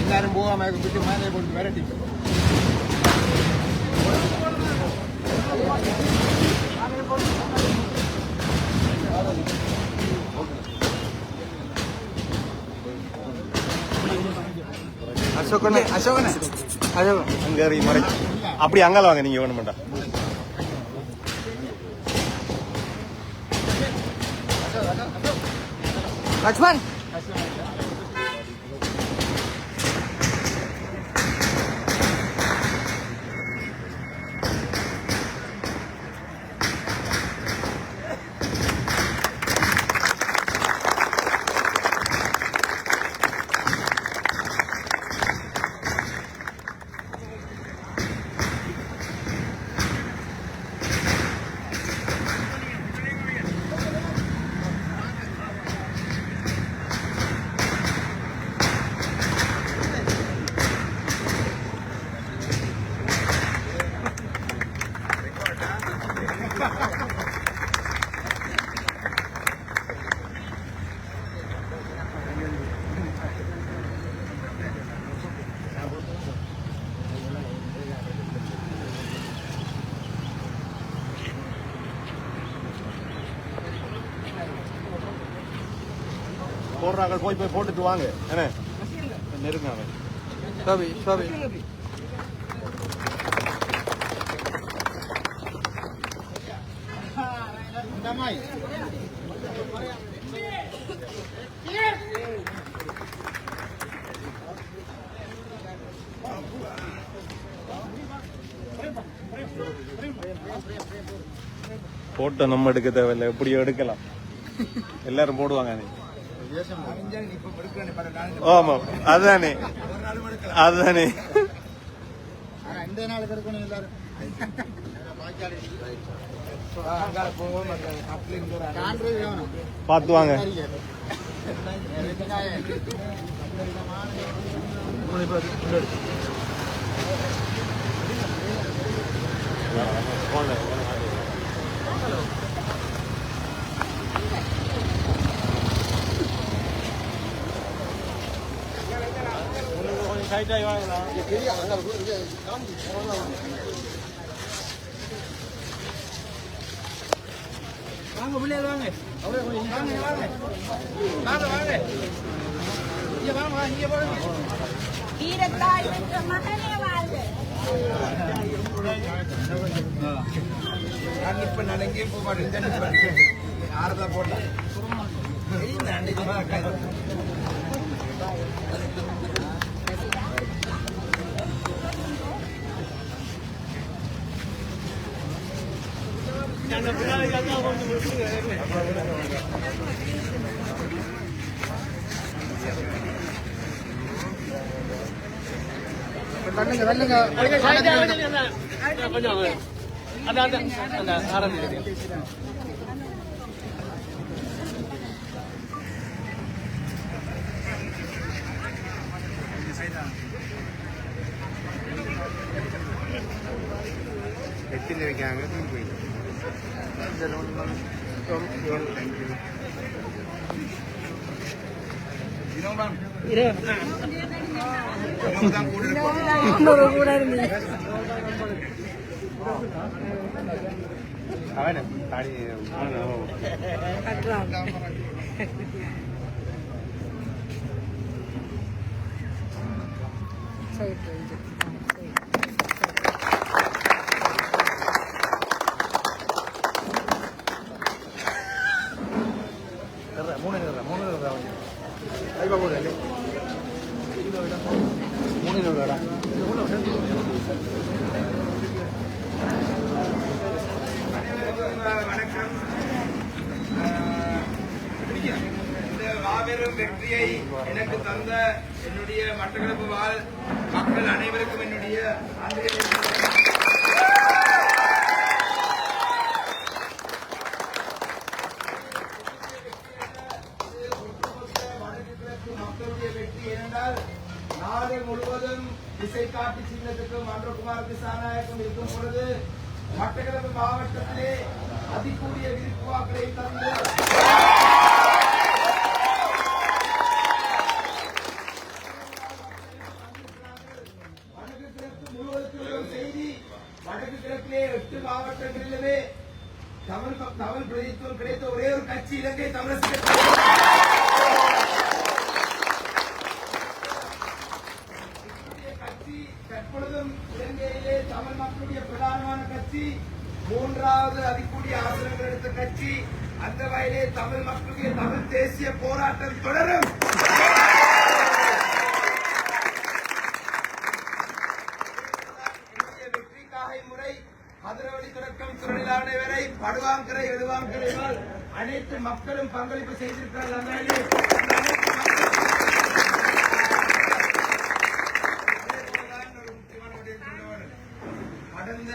எல்லாரும் போகாம விட்டு மேலே போட்டு விரட்டி அசோகனே அசோகனே அசோகன் அங்க முறை அப்படி அங்கால வாங்க நீங்க வேணும் மாட்டா லட்சுமண் போடுறாங்க போய் போட்டுட்டு வாங்க என்ன நெருங்காங்க சோபி சோபி போட்டோ நம்ம எடுக்க தேவையில்லை எப்படியோ எடுக்கலாம் எல்லாரும் போடுவாங்க ஆமா அதுதானே அதுதானே பார்த்து வாங்க வாங்க பிள்ளைகள் வாங்க வீரத்தாய் பெற்ற மகனே வாழ்க. இப்ப நான் எங்கேயும் போக மாட்டேன். ஆறுதா போட்டேன். வெள்ளுங்க வெள்ளுங்க கொஞ்சம் அந்த ஆரம்பி எட்டில் வைக்காங்க கூட இருந்து அவன் தாடி கட்டுறான். சரி வணக்கம். இந்த மாபெரும் வெற்றியை எனக்கு தந்த என்னுடைய மட்டக்களப்பு வாழ் மக்கள் அனைவருக்கும் என்னுடைய மக்களுடைய வெற்றி ஏனென்றால் நாடு முழுவதும் திசை காட்டி சின்னத்துக்கும் அன்றகுமார் திசாநாயகம் இருக்கும் பொழுது மட்டக்களப்பு மாவட்டத்திலே அதிகூடிய விருப்பு வாக்களை தந்து வடக்கு கிழக்கு முழுவதற்கு ஒரு செய்தி. வடக்கு கிழக்கிலே 8 மாவட்டங்களிலுமே தமிழ் பிரதித்துவம் கிடைத்த ஒரே ஒரு கட்சி இலங்கை தமிழரசு கட்சி. தற்பொழுதும் இலங்கையிலே தமிழ் மக்களுடைய பிரதானமான கட்சி, 3வது அதிகூடிய ஆசனங்கள் எடுத்த கட்சி. அந்த வகையிலே தமிழ் மக்களுடைய தமிழ் தேசிய போராட்டம் தொடரும். வெற்றிக்காக முறை மதுரவழி தொடக்கம் சுரணிலானை வரை படுவாங்கரை எழுவாங்கரை அனைத்து மக்களும் பங்களிப்பு செய்திருக்கிறார்கள். கடந்த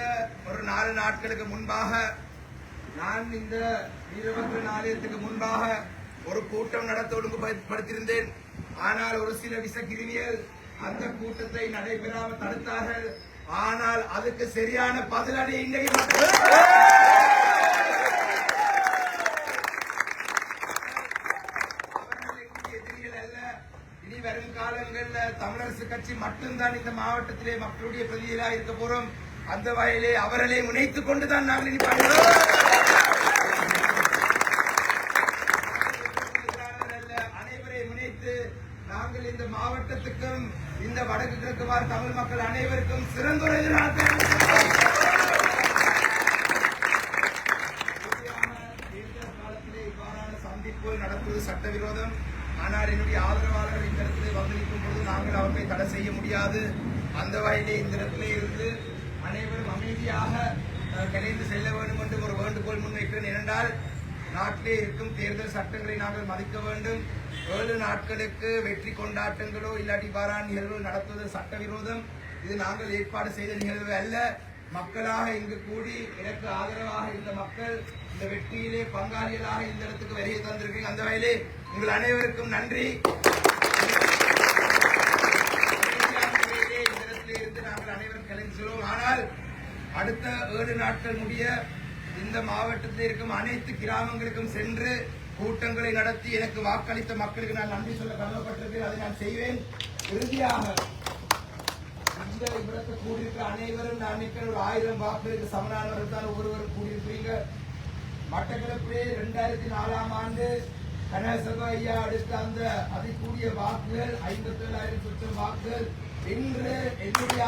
ஒரு 4 நாட்களுக்கு முன்பாக நான் இந்த வீரபத்ரன் ஆலயத்துக்கு முன்பாக ஒரு கூட்டம் நடத்த ஒழுங்குபடுத்தியிருந்தேன். ஆனால் ஒரு சில விசக்கிருமிகள் அந்த கூட்டத்தை நடைபெறாமல் தடுத்தார்கள். ஆனால் அதுக்கு சரியான பதிலடி இன்றைக்கு எதிரிகள் அல்ல. இனி வரும் காலங்களில் தமிழரசு கட்சி மட்டும்தான் இந்த மாவட்டத்திலே மக்களுடைய பிரதிநிதிகளாக இருக்க போறோம். அந்த வகையிலே அவர்களே முனைத்துக் கொண்டுதான் நாங்கள் இனி அனைவரை முனைத்து நாங்கள் இந்த மாவட்டத்துக்கும் இந்த வடக்கு கிழக்கு வாழ் தமிழ் மக்கள் அனைவருக்கும் சிறந்த ஒரு காலத்திலே இவ்வாறான சந்திப்பு நடத்துவது சட்டவிரோதம். ஆனால் என்னுடைய ஆதரவாளர்கள் இந்த இடத்திலே வந்திருக்கும் பொழுது நாங்கள் அவர்களை தடை செய்ய முடியாது. அந்த வகையிலே இந்த இடத்திலே இருந்து அனைவரும் அமைதியாக கலைந்து செல்ல வேண்டும் என்று ஒரு வேண்டுகோள் முன்வைக்கிறேன். ஏனென்றால் நாட்டிலே இருக்கும் தேர்தல் சட்டங்களை நாங்கள் மதிக்க வேண்டும். 7 நாட்களுக்கு வெற்றி கொண்டாட்டங்களோ இல்லாட்டி பாரான் நிகழ்வுகள் நடத்துவது சட்டவிரோதம். இது நாங்கள் ஏற்பாடு செய்த நிகழ்வு அல்ல. மக்களாக இங்கு கூடி எனக்கு ஆதரவாக இந்த மக்கள் இந்த வெற்றியிலே பங்காளிகளாக இந்த இடத்துக்கு வருகை தந்திருக்கீங்க. அந்த வகையிலே உங்கள் அனைவருக்கும் நன்றி. இந்த இடத்திலே இருந்து நாங்கள் அனைவரும் கலைந்து செல்வோம். ஆனால் அடுத்த 7 நாட்கள் முடிய இந்த மாவட்டத்தில் இருக்கும் அனைத்து கிராமங்களுக்கும் சென்று கூட்டங்களை நடத்தி எனக்கு வாக்களித்த மக்களுக்கு நான் நன்றி சொல்ல கடமைப்பட்டிருக்கிறேன். அதை நான் செய்வேன். இறுதியாக இந்த இடத்தை கூடியிருக்கிற அனைவரும் நான் நிற்கிற ஒரு 1000 வாக்குகளுக்கு சமனானவர்கள் தான் ஒவ்வொருவரும் கூடியிருக்கிறீங்க. மட்டக்களப்பிலே 2004 ஆண்டு கனகசபை ஐயா அடுத்த அந்த அதிகூடிய வாக்குகள் 57,000 சொச்சம் வாக்குகள் இன்று என்னுடைய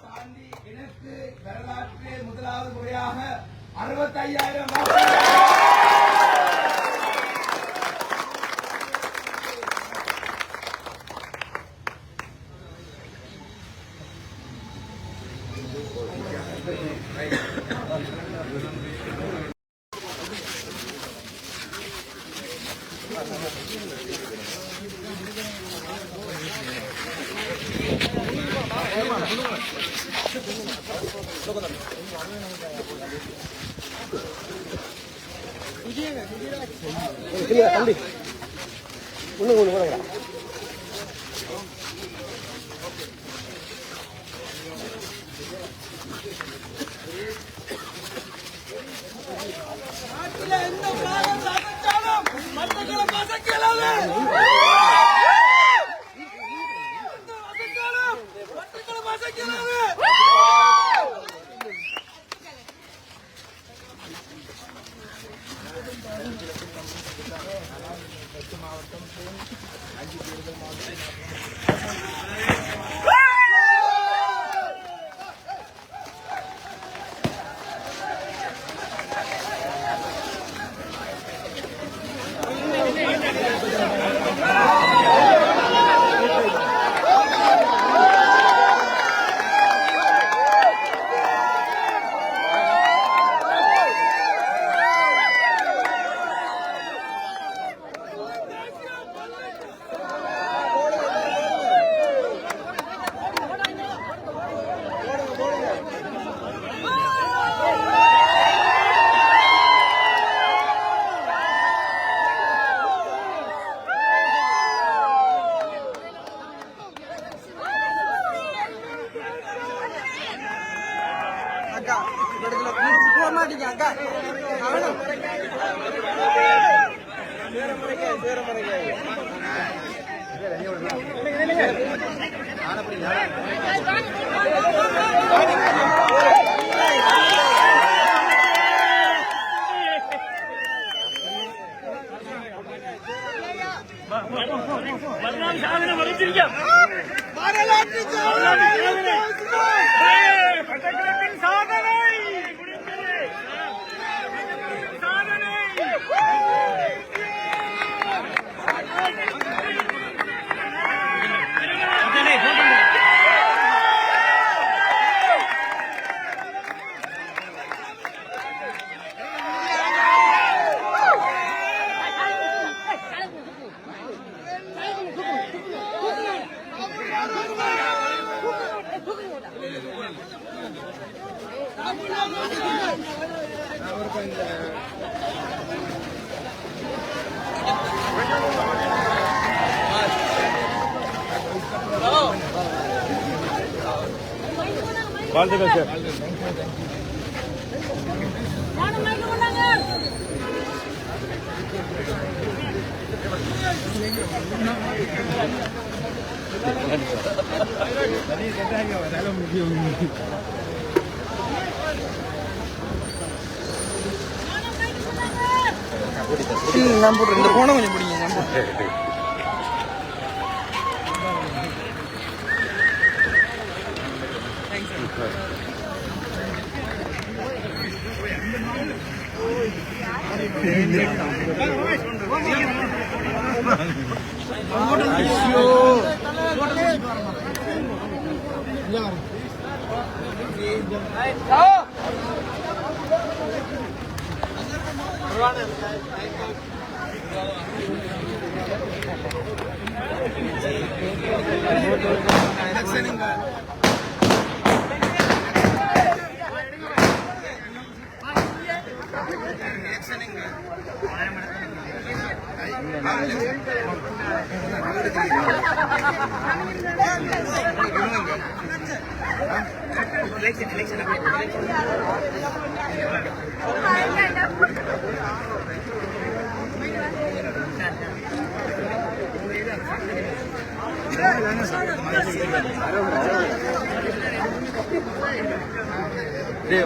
தாண்டி எனக்கு வரலாற்றிலே முதலாவது முறையாக 65,000 வாக்குகள் வாழ்த்துக்கள் சார். நான் போட்டு இந்த போன கொஞ்சம் பிடிங்க. நான் போட்டு election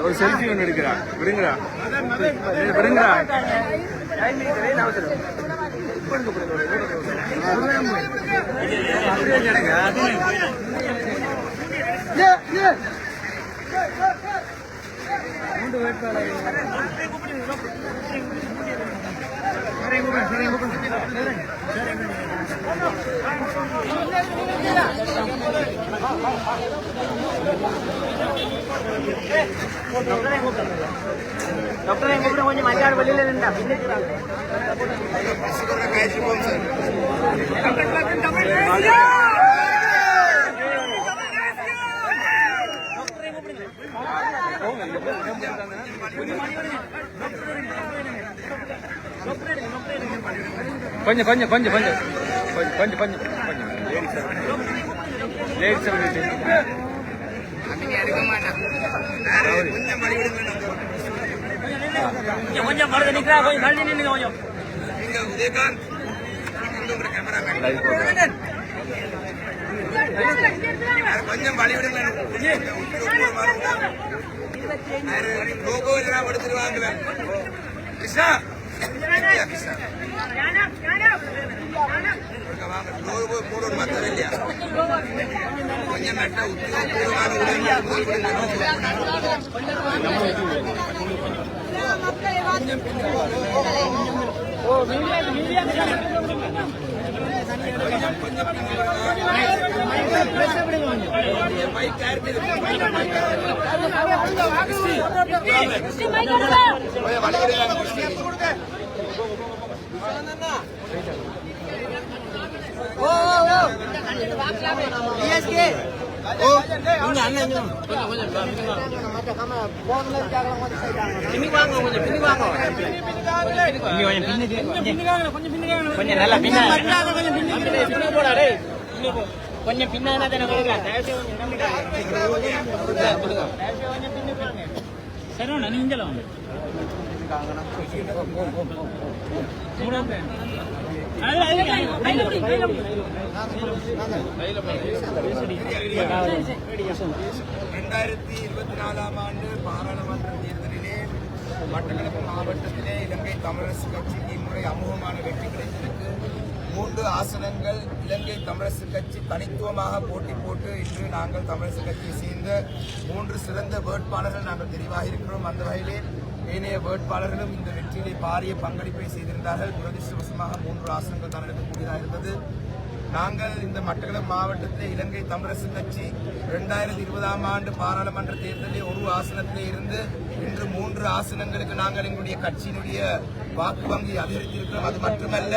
ஒரு செல்ஃபி ஒன்று எடுக்கிறா விடுங்கடா விடுங்கடா டாக்டர் எங்க கூட கொஞ்சம் மஞ்சாடு வெளியில இருந்தா கொஞ்சம் கொஞ்சம் கொஞ்சம் கொஞ்சம் கொஞ்சம் கொஞ்சம் லேடிஸ் கொஞ்சம் மருந்து நிக்கிறா கொஞ்சம் தள்ளி நின்னுங்க கொஞ்சம் உதயகாந்த் கொஞ்சம் வழிவிடுங்க லோகோ எல்லாம் எடுத்துருவாங்க கிருஷ்ணா கிருஷ்ணா வாங்க லோகோ போடணும் மற்ற இல்லையா கொஞ்சம் நட்ட உத்தியோகபூர்வமான கொஞ்சம் நல்லா கொஞ்சம் பின்னாடி சரவணா நீங்கள வாங்க ஆண்டு பாராளுமன்ற தேர்தலிலே மட்டக்களப்பு மாவட்டத்திலே இலங்கை தமிழரசு கட்சிக்கு இம்முறை அமோகமான வெற்றி கிடைத்திருக்கு. 3 ஆசனங்கள் இலங்கை தமிழரசு கட்சி தனித்துவமாக போட்டி போட்டு இன்று நாங்கள் தமிழரசு கட்சியை சேர்ந்த 3 சிறந்த வேட்பாளர்கள் நாங்கள் தெரிவாக இருக்கிறோம். அந்த வகையிலே ஏனைய வேட்பாளர்களும் இந்த வெற்றியிலே பாரிய பங்களிப்பை செய்திருந்தார்கள். துரதிருஷ்டவசமாக 3 ஆசனங்கள் தான் எடுக்கக்கூடியதாக இருந்தது. நாங்கள் இந்த மட்டக்களப்பு மாவட்டத்தில் இலங்கை தமிழரசு கட்சி 2020 ஆண்டு பாராளுமன்ற தேர்தலில் ஒரு ஆசனத்திலே இருந்து இன்று 3 ஆசனங்களுக்கு நாங்கள் எங்களுடைய கட்சியினுடைய வாக்கு வங்கி அதிகரித்திருக்கிறோம். அது மட்டுமல்ல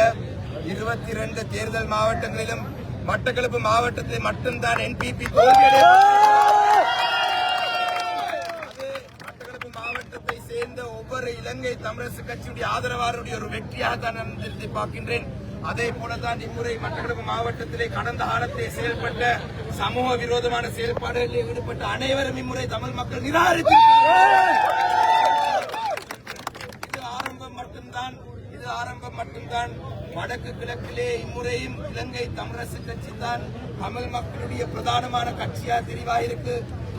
22 தேர்தல் மாவட்டங்களிலும் மட்டக்களப்பு மாவட்டத்தில் மட்டும்தான் என்பிபி மட்டக்களப்பு மாவட்டத்தை சேர்ந்த ஒவ்வொரு இலங்கை தமிழரசு கட்சியுடைய ஆதரவாளருடைய ஒரு வெற்றியாக தான் நான் பார்க்கின்றேன். அதே போலதான் இம்முறை மட்டக்களப்பு மாவட்டத்திலே கடந்த காலத்தை செயல்பட்ட சமூக விரோதமான செயல்பாடுகளில் ஈடுபட்ட அனைவரும் இம்முறை தமிழ் மக்கள் இது ஆரம்பம் மட்டும்தான். வடக்கு கிழக்கிலே இம்முறையும் இலங்கை தமிழரசு கட்சி தான் தமிழ் மக்களுடைய பிரதானமான கட்சியாக தெரிவாயிருக்கு.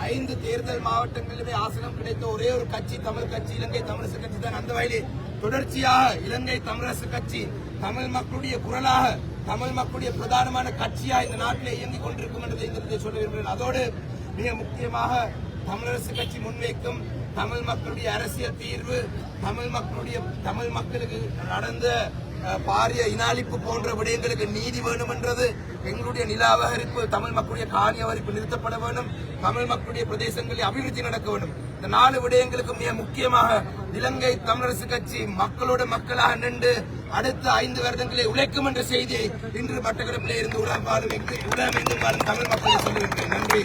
5 தேர்தல் மாவட்டங்களிலுமே ஆசனம் கிடைத்த ஒரே ஒரு கட்சி தமிழ் கட்சி, இலங்கை தமிழரசு கட்சி தான். அந்த வகையிலே தொடர்ச்சியாக இலங்கை தமிழரசு கட்சி தமிழ் மக்களுடைய குரலாக, தமிழ் மக்களுடைய பிரதானமான கட்சியா இந்த நாட்டிலே இயங்கிக் கொண்டிருக்கும் என்பதை சொல்ல விரும்புகிறேன். அதோடு மிக முக்கியமாக தமிழரசு கட்சி முன்வைக்கும் தமிழ் மக்களுடைய அரசியல் தீர்வு, தமிழ் மக்களுக்கு நடந்த பாரிய இனாளிப்பு போன்ற விடயங்களுக்கு நீதி வேணும் என்றது, எங்களுடைய நில அபகரிப்பு, தமிழ் மக்களுடைய காணி அபகரிப்பு நிறுத்தப்பட வேண்டும், தமிழ் மக்களுடைய பிரதேசங்களில் அபிவிருத்தி நடக்க வேண்டும். இந்த 4 விடயங்களுக்கு மிக முக்கியமாக இலங்கை தமிழரசு கட்சி மக்களோட மக்களாக நின்று அடுத்த 5 வருடங்களை உழைக்கும் என்ற செய்தியை இன்று மட்டக்களப்பிலே இருந்து உலகமெங்கும் வாழும் தமிழ் மக்களை சொல்லியிருக்கிறேன். நன்றி.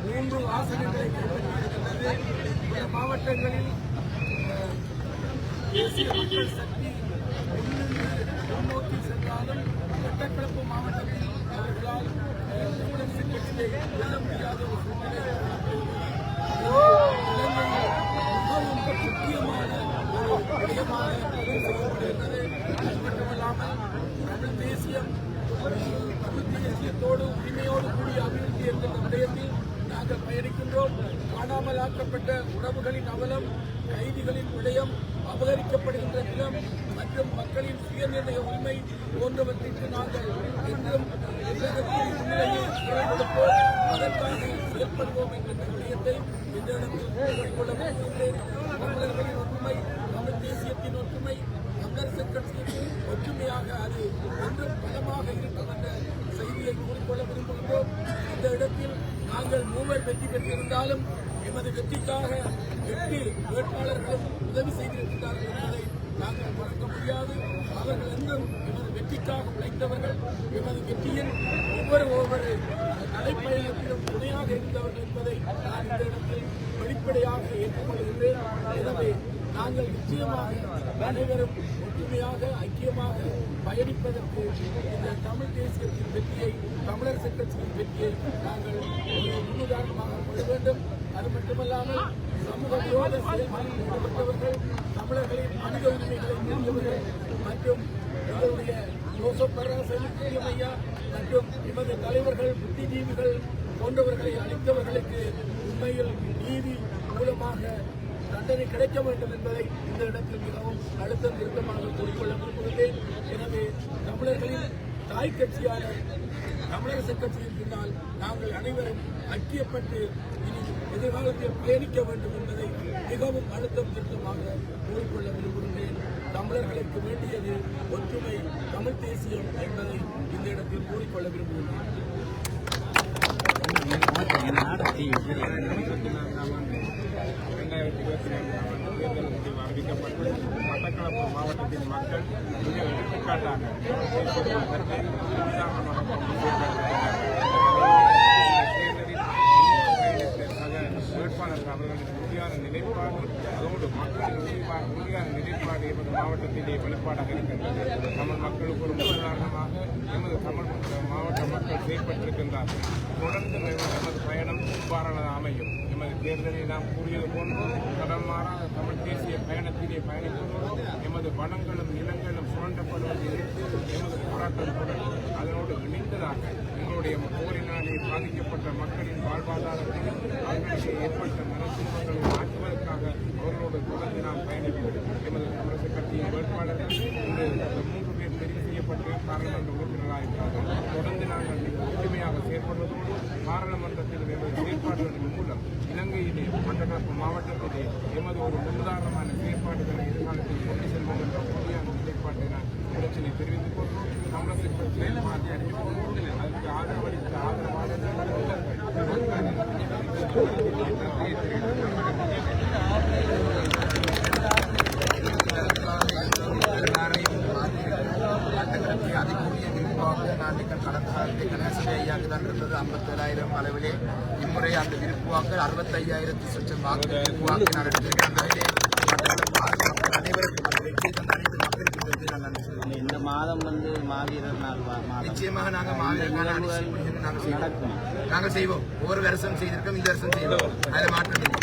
மூன்று ஆசனங்களை கைப்பற்றியிருக்கின்றது. பல மாவட்டங்களில் தேசிய மக்கள் சக்தி முன்னோக்கி சென்றாலும் மட்டக்களப்பு மாவட்டத்தில் அவர்களால் தமிழரசு கட்சியை வெல்ல முடியாத ஒரு சூழ்நிலை மூலமாக செய்யப்படுகின்றது. அது மட்டுமல்லாமல் தமிழ் தேசியத்தோடு உரிமையோடு கூடிய அபிவிருத்தி என்கின்ற விடயத்தில் நாங்கள் பயணிக்கின்றோம். காணாமல் ஆக்கப்பட்ட உறவுகளின் அவலம், கைதிகளின் விடயம், அபகரிக்கப்படுகின்ற நிலம் மற்றும் மக்களின் சுயநிர்ணய உரிமை போன்றவற்றிற்கு நாங்கள் என்றும் உலகத்தின் முன்னிலையில் குரல் கொடுப்போம். அதற்காக செயல்படுவோம் என்கின்ற விடயத்தை இந்த இடத்தில் கூறிக்கொள்ள விரும்புகின்றேன். தமிழர்களின் ஒற்றுமை, தமிழ் தேசியத்தின் ஒற்றுமை, தமிழரசுக் கட்சியின் ஒற்றுமையாக அது என்றும் பலமாக இருக்கும் என்ற செய்தியை கூறிக்கொள்ள விரும்புகின்றோம். இந்த இடத்தில் நாங்கள் மூவர் வெற்றி பெற்றிருந்தாலும் எமது வெற்றிக்காக 8 வேட்பாளர்களும் உதவி செய்திருக்கிறார்கள் என்பதை நாங்கள் மறக்க முடியாது. அவர்கள் என்றும் எமது வெற்றிக்காக உழைத்தவர்கள், எமது வெற்றியின் ஒவ்வொரு நடைப்பயணத்திலும் துணையாக இருந்தவர்கள் என்பதை நான் இந்த இடத்தில் வெளிப்படையாக ஏற்றுக்கொள்கின்றேன். எனவே நாங்கள் நிச்சயமாக அனைவரும் ஒற்றுமையாக ஐக்கியமாக பயணிப்பதற்கு இந்த தமிழ் தேசியத்தின் வெற்றியை, தமிழரசுக் கட்சியின் வெற்றியை நாங்கள் முன்னுதாரணமாக கொள்ள வேண்டும். அது மட்டுமல்லாமல் சமூக விரோத செயல்களில் ஈடுபட்டவர்கள், தமிழர்களின் மனித உரிமைகளை மீறியவர்கள் மற்றும் எங்களுடைய ஜோசப் பராசையா மற்றும் எமது தலைவர்கள், புத்திஜீவிகள் போன்றவர்களை அளித்தவர்களுக்கு உண்மையில் நீதி மூலமாக தண்டனை கிடைக்க வேண்டும் என்பதை இந்த இடத்தில் மிகவும் அழுத்தம் திருத்தமாக கூறிக்கொள்ள விரும்புகிறேன். எனவே தமிழர்களின் தாய் கட்சியான தமிழரசுக் கட்சியின் பின்னால் நாங்கள் அனைவரும் ஐக்கியப்பட்டு இனி எதிர்காலத்தில் பயணிக்க வேண்டும் என்பதை மிகவும் அழுத்தம் திருத்தமாக கூறிக்கொள்ள விரும்புகிறேன். தமிழர்களுக்கு வேண்டியது ஒற்றுமை, தமிழ் தேசியம் என்பதை இந்த இடத்தில் கூறிக்கொள்ள விரும்புகிறேன். தேர்தல் முடிவு அறிவிக்கப்பட்டு மட்டக்களப்பு மாவட்டத்தின் மக்கள் மிக எடுத்துக்காட்டாக வேட்பாளர்கள் அவர்களின் உறுதியான நிலைப்பாடு, அதோடு மக்களின் உறுதியான நிலைப்பாடு எமது மாவட்டத்திலே வெளிப்பாடாக இருக்கின்றது. தமிழ் மக்களுக்கு ஒரு உதாரணமாக எமது தமிழ் மாவட்ட மக்கள் செயல்பட்டிருக்கின்றார்கள். தொடர்ந்து எமது பயணம் இவ்வாறானதாக அமையும். எமது தேர்தலில் நாம் கூறியது போன்று கடல் மாறாத தமிழ் தேசிய பயணத்திலே பயணிப்பதோடு எமது வனங்களும் நிலங்களும் சுரண்டப்படுவதை எதிர்த்து எமது போராட்டம் தொடரும். அதனோடு இணைந்ததாக எங்களுடைய போரினாலே பாதிக்கப்பட்ட மக்களின் வாழ்வாதாரத்தையும் அவர்களுக்கு ஏற்பட்ட மனத்துன்பங்களை மாற்றுவதற்காக அவர்களோடு தொடர்ந்து நாம் பயணிப்போம். எமது தமிழரசுக் கட்சியின் வேட்பாளர்கள் இன்று 3 பேர் தெரிவு செய்யப்பட்டு பாராளுமன்ற உறுப்பினராக இருக்கிறார்கள். தொடர்ந்து நாங்கள் ஒற்றுமையாக செயற்படுவதோடு பாராளுமன்றத்தில் எமது செயற்பாடுகளின் மூலம் இலங்கையிலே மட்டக்களப்பு மாவட்டத்திலே எமது ஒரு முன்னுதாரணமான செயற்பாடுகளை எதிர்காலத்தில் கொண்டு செல்வோம் என்ற உறுதியான நிலைப்பாட்டை நான் பிரச்சனை தெரிவித்துக் கொள்வோம். தமிழரசுக் கட்சி செயல்பாட்டை அறிவித்துக் கொள்வோம். அதற்கு ஆதரவளித்த ஆதரவாளர்கள் அதிகூடிய விருப்பாக நாட்டுகள் கடந்த காலத்தில் கணேசனை ஐயாக்குதான் இருந்தது 57,000 அளவிலே. இம்முறை அந்த விருப்பு வாக்கள் 65,000 சொச்சம் வாக்கு விருப்பு வாக்கு நான் எடுத்திருக்கிறேன். அனைவருக்கும் வெற்றி தந்த அனைத்து மக்களுக்கு வெற்றி நான் நன்றி சொல்கிறேன். இந்த மாதம் மாவீரர் நாள் நிச்சயமாக நாங்கள் மாவீரர் நாங்கள் செய்வோம். ஒவ்வொரு வருஷம் செய்திருக்கோம், இந்த வருஷம் செய்வோம். அதில் மாற்றம் இல்லை.